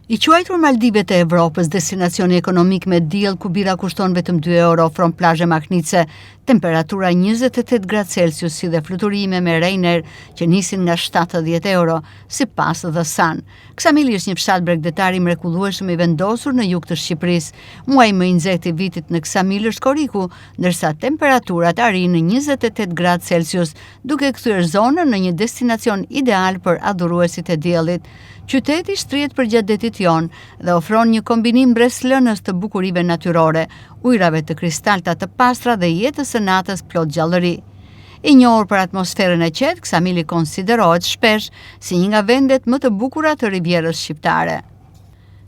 I quajtur Maldivet e Evropës, destinacioni ekonomik me diell ku bira kushton vetëm 2 euro, ofron plazhe maknice, temperatura 28 gradë Celsius si dhe fluturime me Ryanair që nisin nga 70 euro, sipas The Sun. Ksamili është një fshat bregdetar i mrekullueshëm i vendosur në jug të Shqipërisë. Muaji më i nxehtë i vitit në Ksamil është korriku, ndërsa temperaturat arrin në 28 gradë Celsius, duke kthyer zonën në një destinacion ideal për adhuruesit e diellit. Qyteti shtrihet përgjatë detit jon dhe ofron një kombinim breslënës të bukurive natyrore, ujrave të kristalta të pastra dhe jetës së natës plot gjallëri. I njohur për atmosferën e qetë, Ksamili konsiderohet shpesh si një nga vendet më të bukura të Rivierës shqiptare.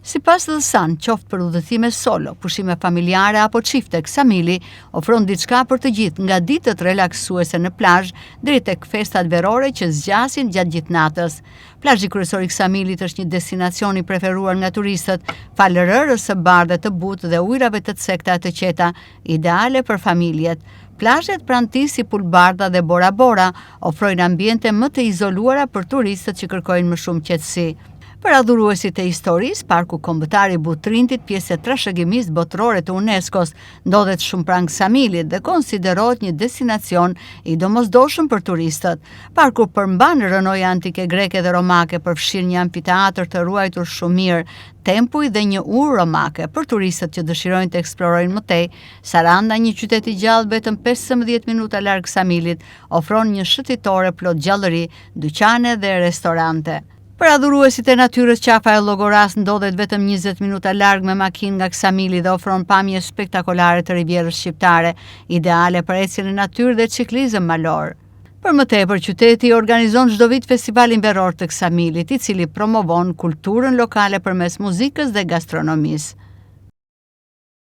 Sipas The Sun, qoftë për udhëtime solo, pushime familjare apo çifte, Ksamili ofron diçka për të gjithë, nga ditët relaksuese në plazh deri tek festat verore që zgjasin gjatë gjithë natës. Plazhi kryesor i Ksamilit është një destinacion i preferuar nga turistët, falë rërës së bardhë të butë dhe ujrave të thekta të qeta, ideale për familjet. Plazhet pranë tij si Pulbardha dhe Bora Bora ofrojnë ambiente më të izoluara për turistët që kërkojnë më shumë qetësi. Për adhuruesit e historisë, Parku Kombëtar i Butrintit, pjesë e trashëgimisë botërore të UNESCO-s, ndodhet shumë pranë Ksamilit dhe konsiderohet një destinacion i domosdoshëm për turistët. Parku përmban rënoja antike greke dhe romake, përfshir një amfiteatër të ruajtur shumë mirë, tempuj dhe një urë romake. Për turistët që dëshirojnë të eksplorojnë më tej, Saranda, një qytet i gjallë vetëm 15 minuta larg Ksamilit, ofron një shëtitore plot gjallëri, dyqane dhe restorante. Për adhuruesit e natyrës, qafa e Llogoras ndodhet vetëm 20 minuta larg me makinë nga Ksamili dhe ofron pamje spektakolare të Rivierës shqiptare, ideale për ecjen në natyrë dhe ciklizëm malor. Për më tepër, qyteti organizon çdo vit festivalin veror të Ksamilit, i cili promovon kulturën lokale përmes muzikës dhe gastronomisë.